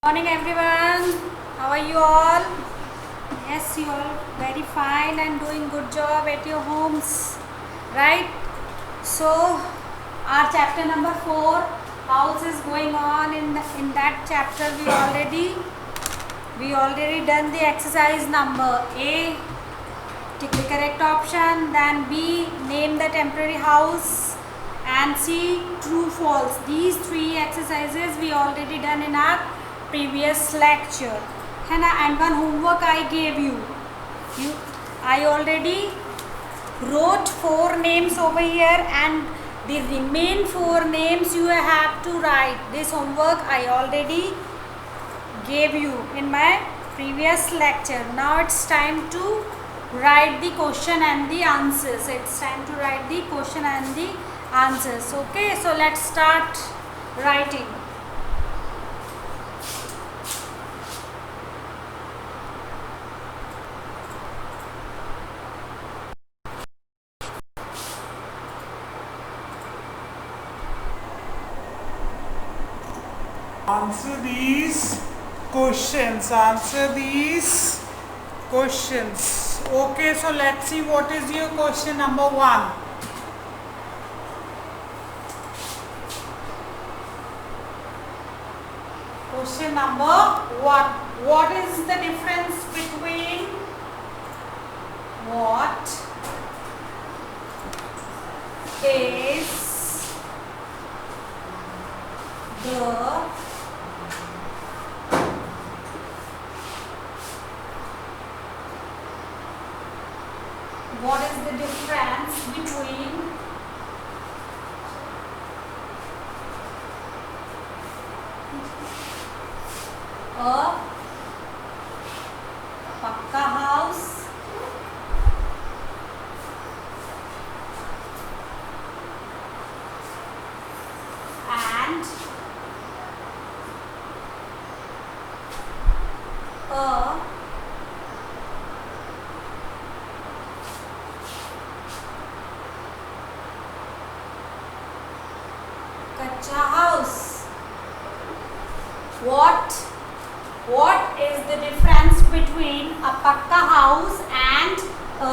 Morning everyone, how are you all? Yes, you all very fine and doing good job at your homes, right? So our chapter number 4 house is going on. In that chapter we already done the exercise number A, tick the correct option, then B, name the temporary house, and C, true false. These three exercises we already done in our previous lecture, है ना. And one homework I gave you. I already wrote 4 names over here, and the remain 4 names you have to write. This homework I already gave you in my previous lecture. Now it's time to write the question and the answers. It's time to write the question and the answers. Okay, so let's start writing. Answer these questions. Answer these questions. Okay, so let's see what is your question number 1. Question number 1. What is the difference between what is the what is the difference between a pakka house and a kacha house? What is the difference between a pakka house and a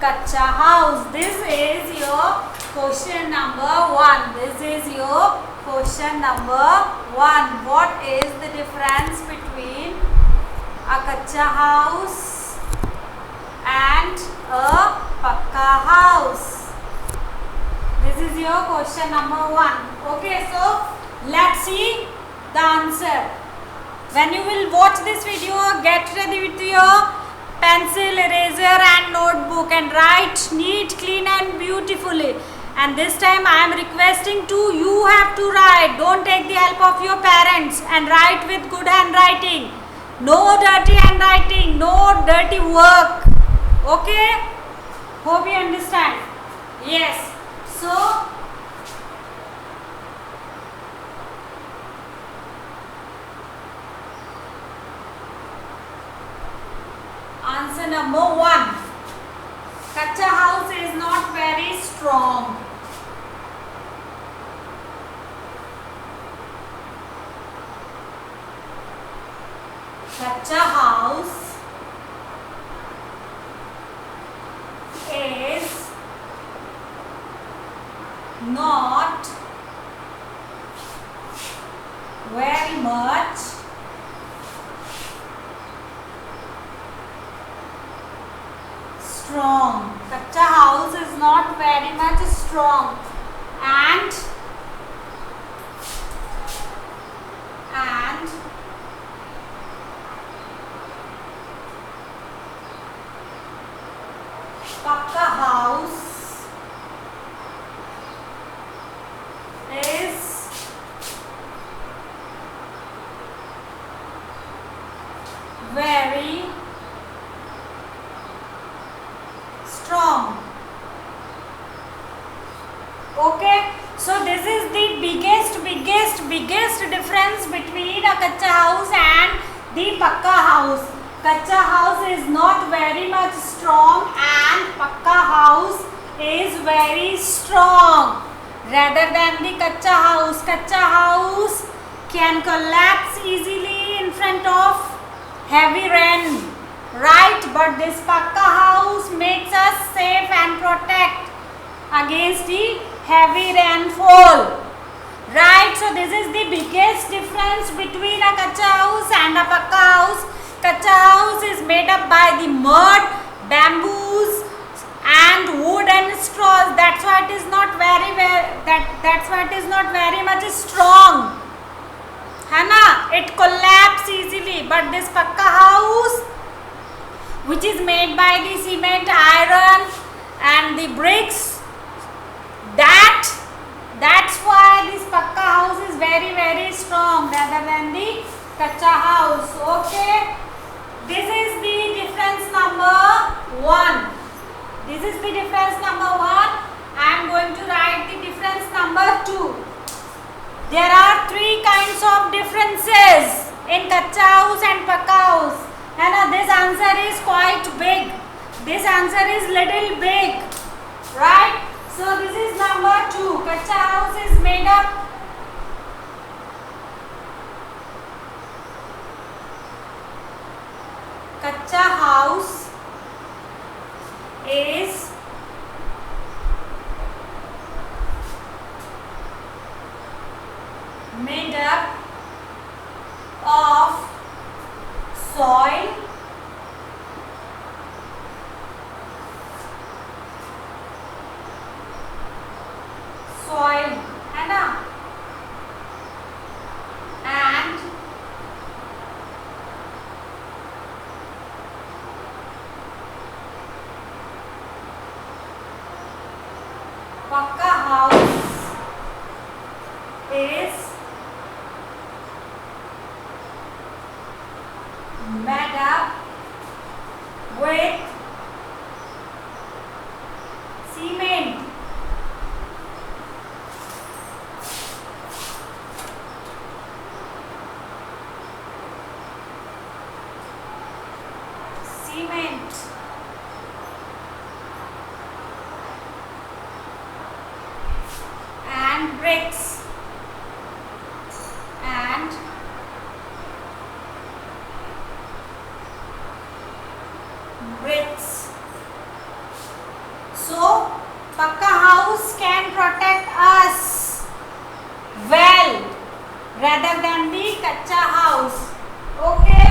kacha house? This is your question number 1. This is your question number 1. What is the difference between a kacha house and a pakka house? This is your question number 1. Okay, so let's see the answer. When you will watch this video, get ready with your pencil, eraser and notebook and write neat, clean and beautifully. And this time I am requesting you have to write. Don't take the help of your parents, and write with good handwriting. No dirty handwriting, no dirty work. Okay? Hope you understand. Yes. So answer number 1. Kacha house is not very strong. Kacha house is not very much strong. Kacha house is not very much strong, and pakka house is very strong. Okay, so this is the biggest difference between a kacha house and the pakka house. Kacha house is not very much strong and pakka house is very strong. rather than the kacha house. Kacha house can collapse easily in point of heavy rain, right? But this Pakka house makes us safe and protect against the heavy rainfall, right? So this is the biggest difference between a Kacha house and a Pakka house. Kacha house is made up by the mud, bamboos and wood and straws. That's why it is not that's why it is not very much strong, है ना? It collapse easily. But this Pakka house, which is made by the cement, iron and the bricks, that's why this Pakka house is very, very strong rather than the Kacha house. Okay, this is the difference number 1. This is the difference number 1. I am going to write the difference number 2. There are 3 kinds of differences in Kacha house and Pakka house. And this answer is quite big. This answer is little big, right? So this is number 2. Kacha house is made up Kacha house is made up of soil, है ना, and Pakka house is made up with cement, and bricks and bricks. So Pakka house can protect us well rather than the Kacha house. Okay.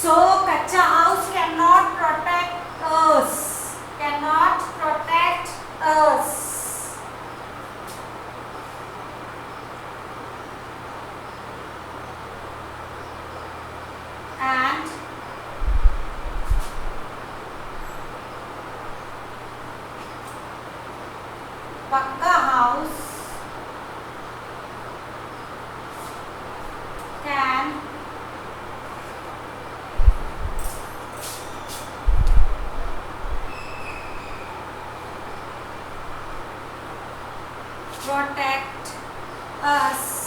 So Kacha house cannot protect us, cannot protect us. And Pakka house can protect us.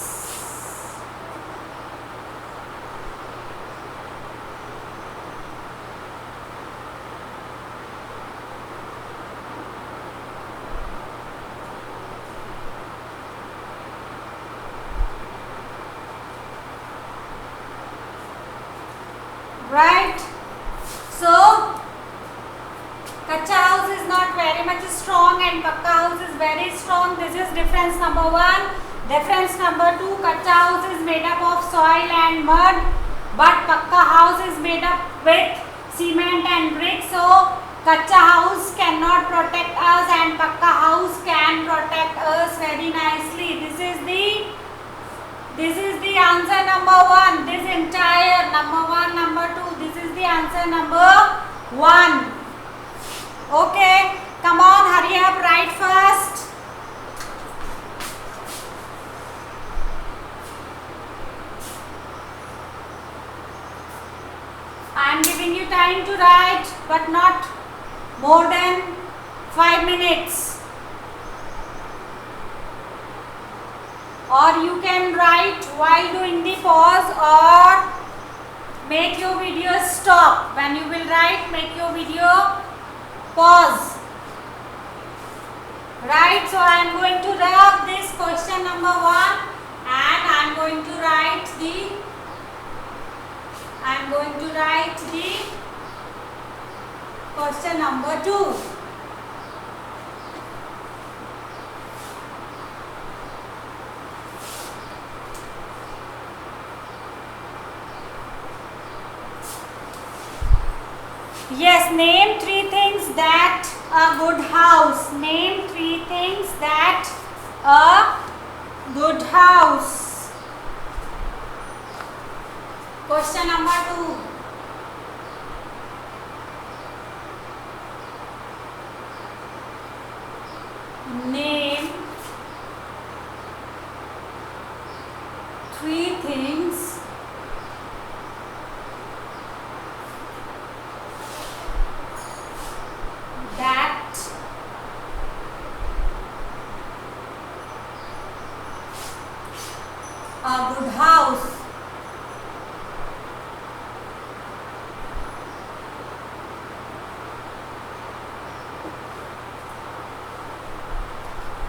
Right? So Kacha house is not very much strong and Pakka house is very strong. This is difference number 1. Difference number 2, Kacha house is made up of soil and mud, but Pakka house is made up with cement and bricks. So Kacha house cannot protect us and Pakka house can protect us very nicely. This is the answer number 1. This entire number 1, number 2. This is the answer number 1. Okay, come on, hurry up, write first. but not more than 5 minutes. Or you can write while doing the pause, or make your video stop. When you will write, make your video pause. Right, so I am going to rub this question number 1 and I am going to write the question number 2. Yes, name 3 things that a good house. Name 3 things that a good house. Question number 2. Name 3 things that a good house.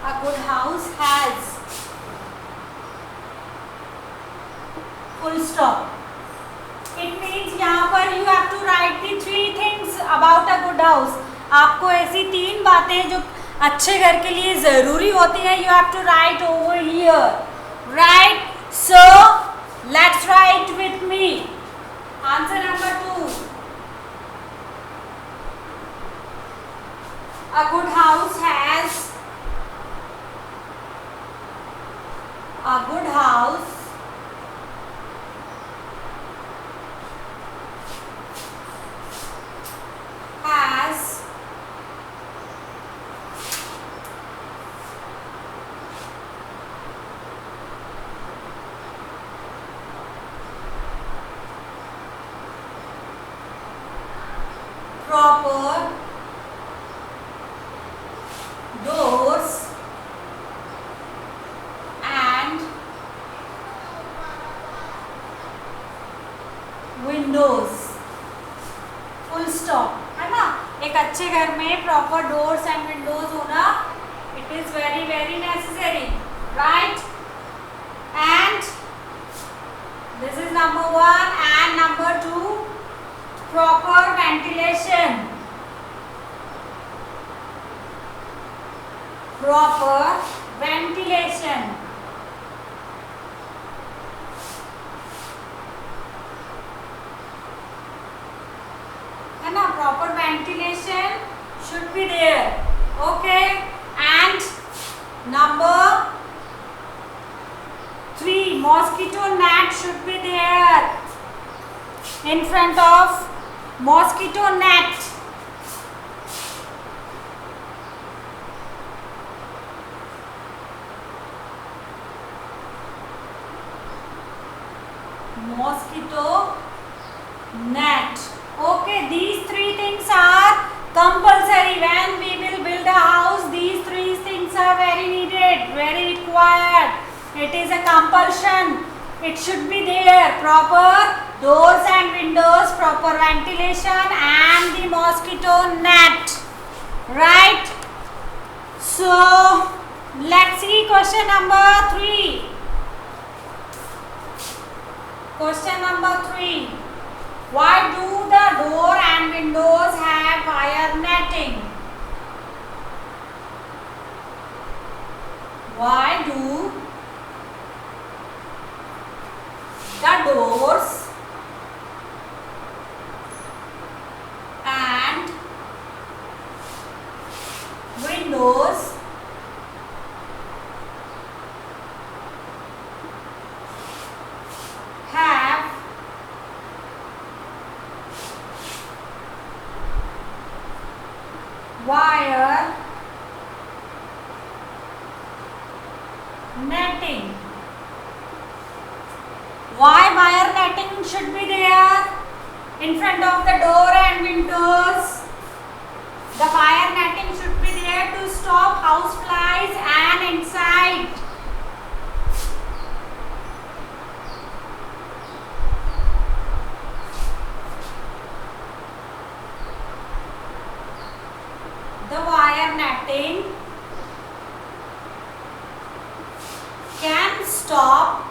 A good house has full stop. It means यहाँ पर you have to write the 3 things about a good house. आपको ऐसी 3 बातें जो अच्छे घर के लिए ज़रूरी होती हैं, you have to write over here. Right? So let's write with me. Answer number 2. A good house has proper doors and windows. Full stop. है ना? एक अच्छे घर में proper doors and windows होना, it is very very necessary, right? And this is number 1, and number 2, proper ventilation. Proper ventilation. है ना? Proper ventilation should be there. Okay. And number 3, mosquito net should be there in front of mosquito net. Mosquito net. Okay, these 3 things are compulsory. When we will build a house, these 3 things are very needed, very required. It is a compulsion. It should be there. Proper doors and windows, proper ventilation, and the mosquito net. Right? So let's see question number 3. Question number 3. Why do the door and windows have wire netting? Why do the doors and windows have wire netting? Why wire netting should be there? in front of the door and windows. The wire netting should be there to stop house flies and insect. The wire netting can stop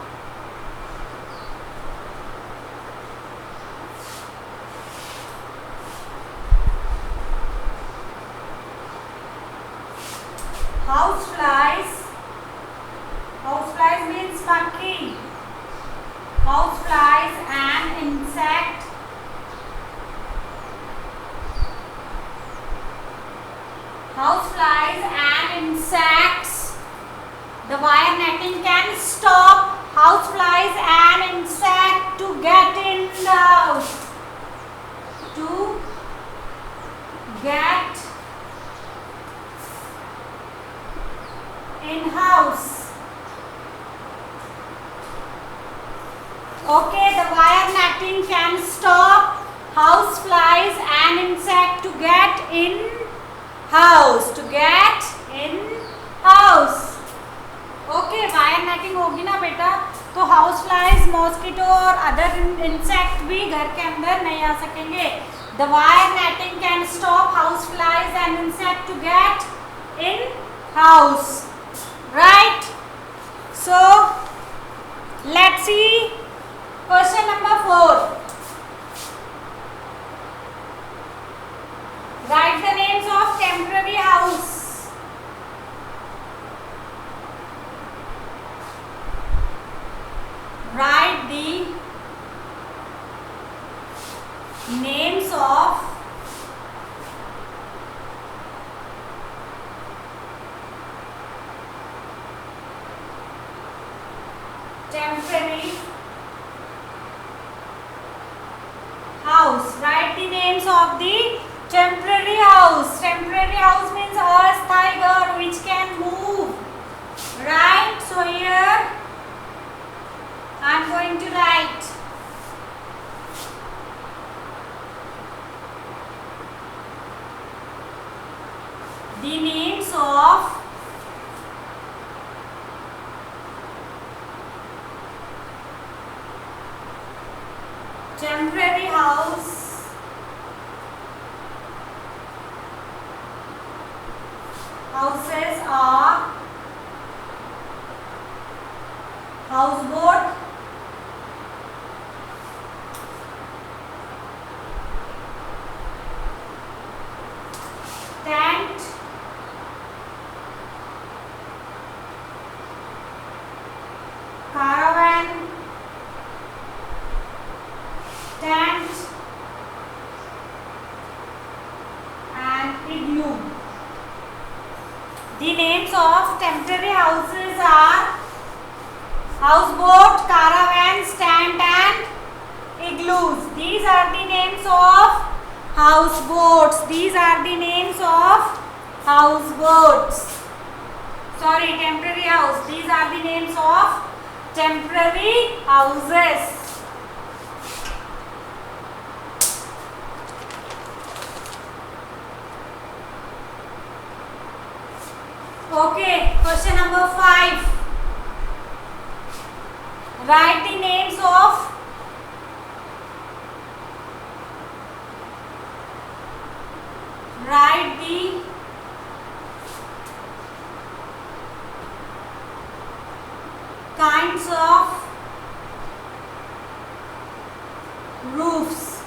house flies. House flies means monkey. House flies and insect. House flies and insects. The wire netting can stop house flies and insect to get in the house. To get in house. Okay, the wire netting can stop house flies and insect to get in house. To get in house. Okay, wire netting होगी ना बेटा, तो house flies, mosquito और other insect भी घर के अंदर नहीं आ सकेंगे. The wire netting can stop house flies and insect to get in house. Right? So, let's see question number 4. Write the names of temporary house. Write the names of temporary house. Write the names of the temporary house. Temporary house means अस्थायी घर which can move. Right? So here I am going to write the names of temporary house, houses are houseboat, tent, caravan, tent and igloo. The names of temporary houses are houseboat, caravans, tent and igloos. These are the names of houseboats. These are the names of houseboats. Sorry, temporary house. These are the names of temporary houses. Okay, question number 5. Write the names of kinds of roofs.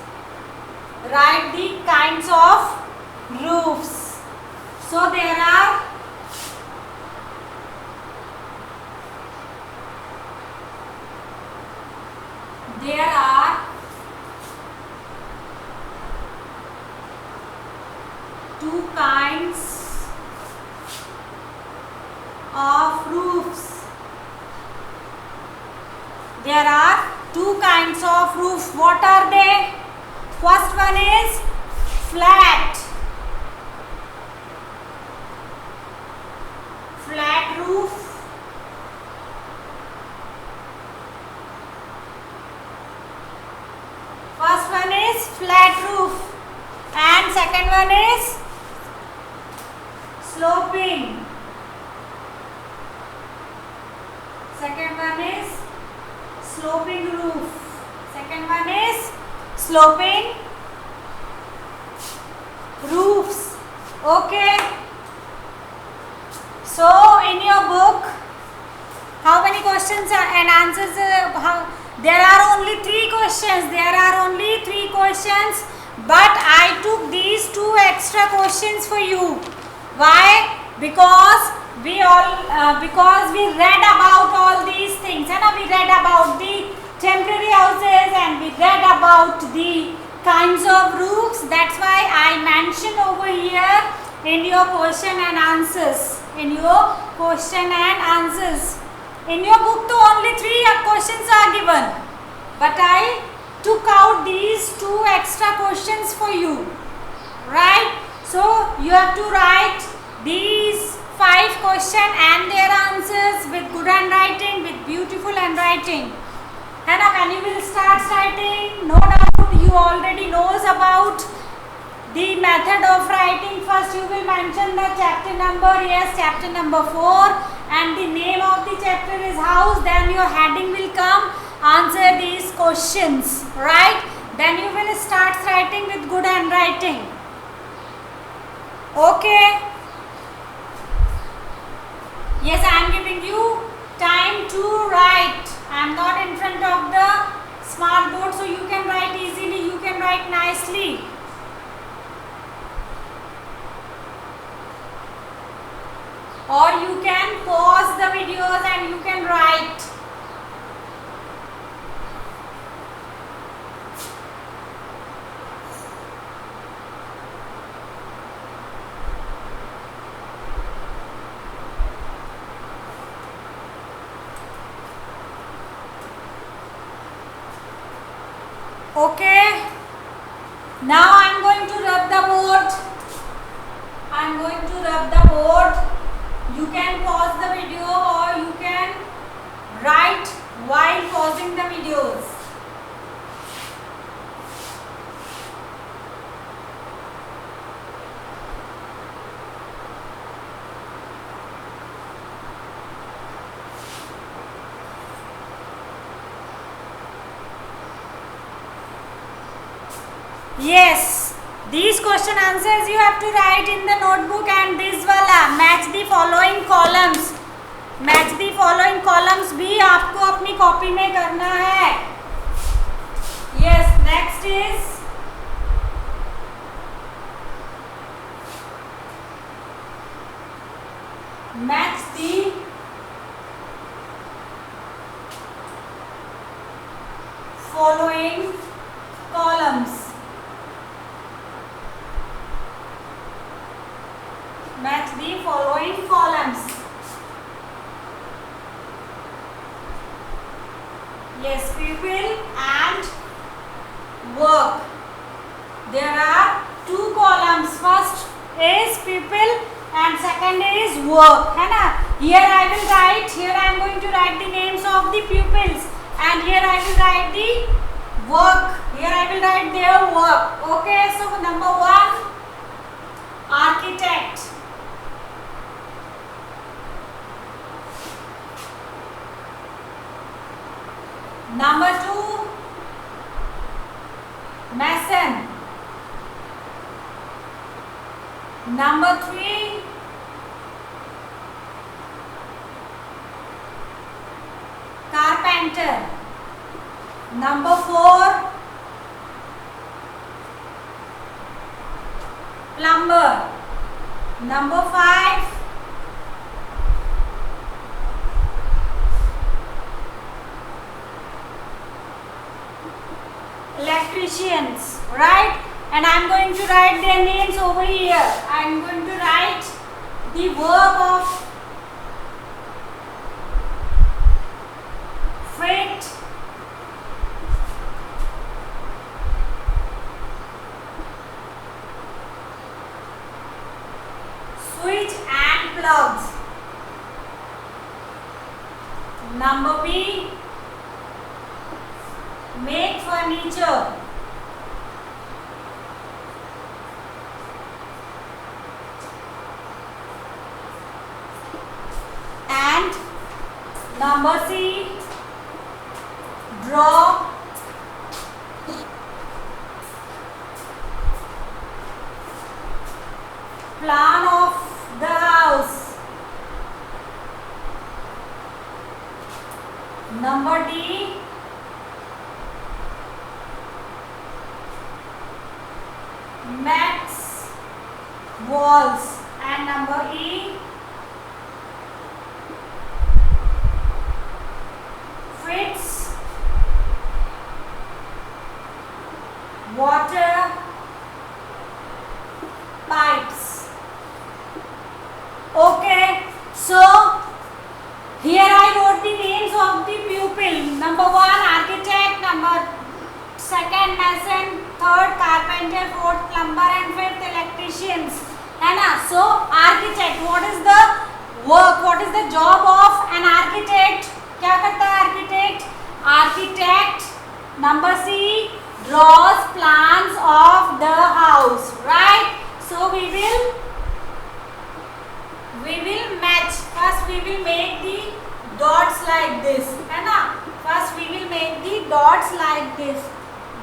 Write the kinds of roofs. So there are two kinds of roofs. There are two kinds of roof. What are they? First one is flat. Flat roof. First one is flat second one is sloping. Second one is sloping roof. Second one is sloping roofs. Okay. So in your book, how many questions and answers? There are only 3 questions. There are only 3 questions. But I took these 2 extra questions for you. Why? Because we read about all these things. And we read about the temporary houses and we read about the kinds of roofs. That's why I mentioned over here in your question and answers. In your question and answers. In your book, only 3 questions are given. But I took out these 2 extra questions for you. Right? So you have to write these 5 questions and their answers with good handwriting, with beautiful handwriting. And when you will start writing, no doubt you already knows about the method of writing. First you will mention the chapter number. Yes, chapter number 4, and the name of the chapter is house. Then your heading will come, answer these questions, right? Then you will start writing with good handwriting. Okay. Yes, I am giving you time to write. I am not in front of the smart board, so you can write easily, you can write nicely. Or you can pause the videos and you can write. Okay. Now I am going to rub the board. I am going to rub the board. You can pause the video or you can write while pausing the videos. Yes, these question answers you have to write in the notebook, and this wala match the following columns. Match the following columns भी आपको अपनी copy में करना है. Yes, next is match the following columns. Match the following columns. Yes, pupil and work. There are 2 columns. First is pupil and second is work. है ना? Here I will write. Here I am going to write the names of the pupils, and here I will write the work. Here I will write their work. Okay. So number 1, architect. Number 2, mason. Number 3, carpenter. Number 4, plumber. Number 5, electricians, right? And I am going to write their names over here. I am going to write the verb of fit, switch and plugs. Number B, make furniture. Number C, draw plan of the house. Number D, max walls. And number E, fits water pipes. Okay, so here I wrote the names of the pupil. Number 1 architect, number 2 mason, 3rd carpenter, 4th plumber and 5th electricians. है ना? So architect, what is the work? What is the job of an architect? क्या करता है architect? Architect, number C, draws plans of the house, right? So we will match. First we will make the dots like this, है ना? First we will make the dots like this.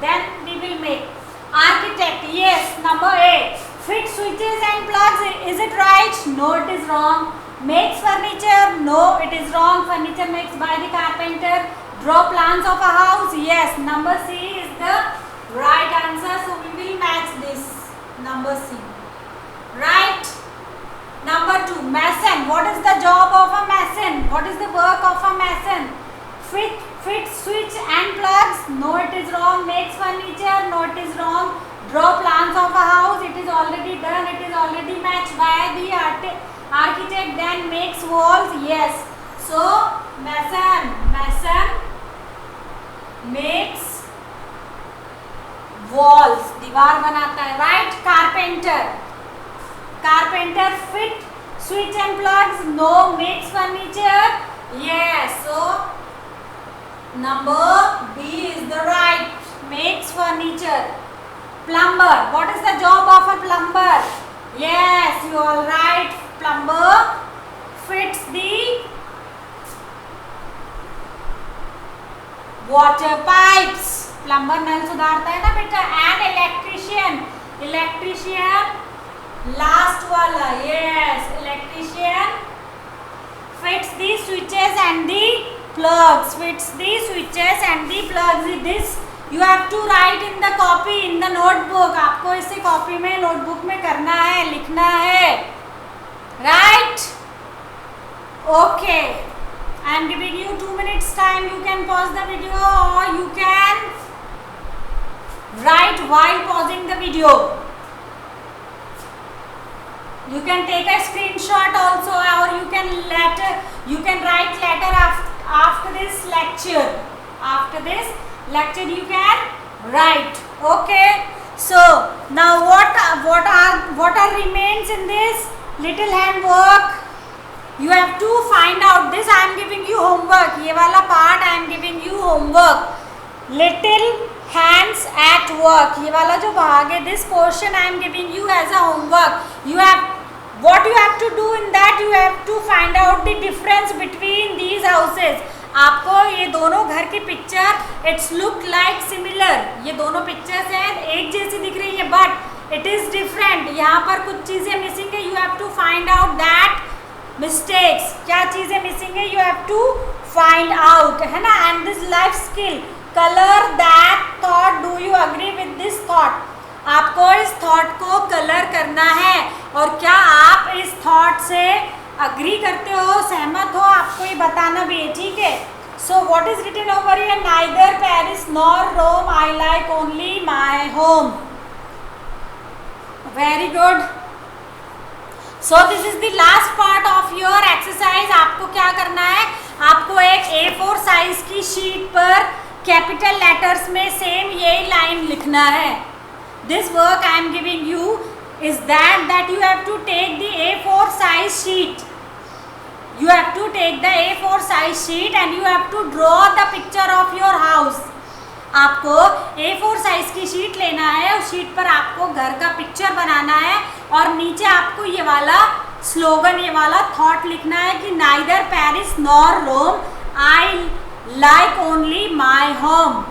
Then we will make architect. Yes, number A. Fit switches and plugs. Is it right? No, it is wrong. Makes furniture. No, it is wrong. Furniture makes by the carpenter. Draw plans of a house. Yes, number C is the right answer. So we will match this. Number C. Right? Number 2. Mason. What is the job of a mason? What is the work of a mason? Fit switch and plugs. No, it is wrong. Makes furniture. No, it is wrong. Draw plans of a house. It is already done. It is already matched by the architect. Then makes walls. Yes. So mason makes walls. दीवार बनाता है. Right? Carpenter fit switch and plugs. No, makes furniture. Yes. So number B is the right. Makes furniture. Plumber. What is the job of a plumber? Yes, you are right. Plumber fits the water pipes. Plumber नल सुधारता है ना बेटा. And electrician last वाला. Yes, electrician fits the switches and the plugs. This you have to write in the copy, in the notebook. आपको इसे copy में, notebook में करना है, लिखना है. Right? Okay. I am giving you 2 minutes time. You can pause the video or you can write while pausing the video. You can take a screenshot also, or you can write later after this lecture. After this lecture you can write. Okay, so now what are remains in this little handwork? You have to find out. This I am giving you homework. ये वाला part I am giving you homework. Little hands at work. ये वाला जो भाग है, this portion I am giving you as a homework. What you have to do in that, you have to find out the difference between these houses. आपको ये दोनों घर की picture it's look like similar. ये दोनों pictures हैं, एक जैसी दिख रही है, बट इट इज डिफरेंट. यहाँ पर कुछ चीजें मिसिंग है. You have to find out that mistakes. क्या चीजें मिसिंग है, you have to find out, है ना. And this life skill, colour that thought. Do you agree with this thought? आपको इस थॉट को कलर करना है. और क्या आप इस थॉट से अग्री करते हो, सहमत हो? आपको ये बताना भी है, ठीक है. So what is written over here? Neither Paris nor Rome, I like only my home. Very good. So this is the last part of your exercise. आपको क्या करना है, आपको एक A4 साइज की शीट पर कैपिटल लेटर्स में same ये लाइन लिखना है. This work I am giving you is that you have to take the A4 size sheet. You have to take the A4 size sheet and you have to draw the picture of your house. आपको A4 size की sheet लेना है. उस sheet पर आपको घर का picture बनाना है और नीचे आपको ये वाला स्लोगन, ये वाला थॉट लिखना है कि neither Paris nor Rome, I like only my home.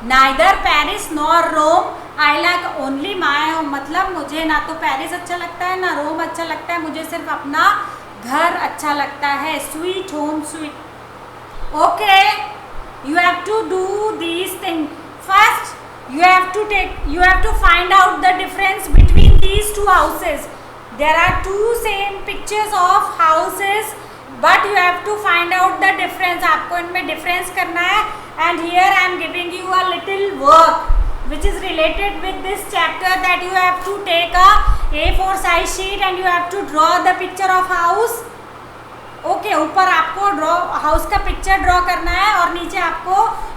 Neither Paris nor Rome. I like only my home. मतलब मुझे ना तो पेरिस अच्छा लगता है ना रोम अच्छा लगता है, मुझे सिर्फ अपना घर अच्छा लगता है. Sweet home, sweet. Okay, you have to do these things. First, you have to find out the difference between these two houses. There are two same pictures of houses, but you have to find out the difference. आपको इनमें difference करना है. And here I am giving you a little work which is related with this chapter, that you have to take a A4 size sheet and you have to draw the picture of house. Okay, ऊपर आपको draw house का picture draw करना है और नीचे आपको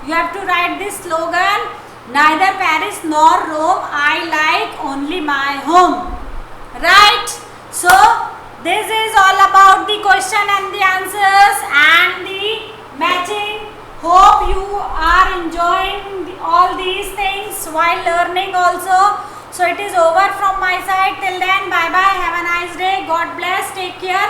you have to write this slogan, neither Paris nor Rome, I like only my home. Right, so this is all about the question and the answers and the matching. Hope you are enjoying all these things while learning also. So it is over from my side. Till then, bye bye, have a nice day, God bless, take care,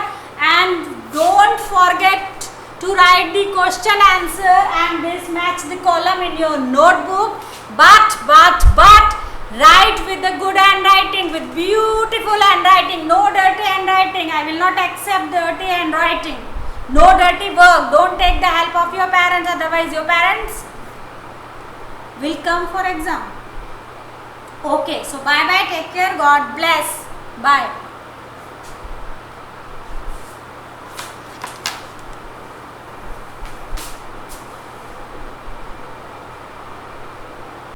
and don't forget to write the question answer and this match the column in your notebook, but write with the good handwriting, with beautiful handwriting, no dirty handwriting. I will not accept dirty handwriting, no dirty work. Don't take the help of your parents, otherwise your parents will come for exam. Okay, so bye bye, take care, God bless, bye.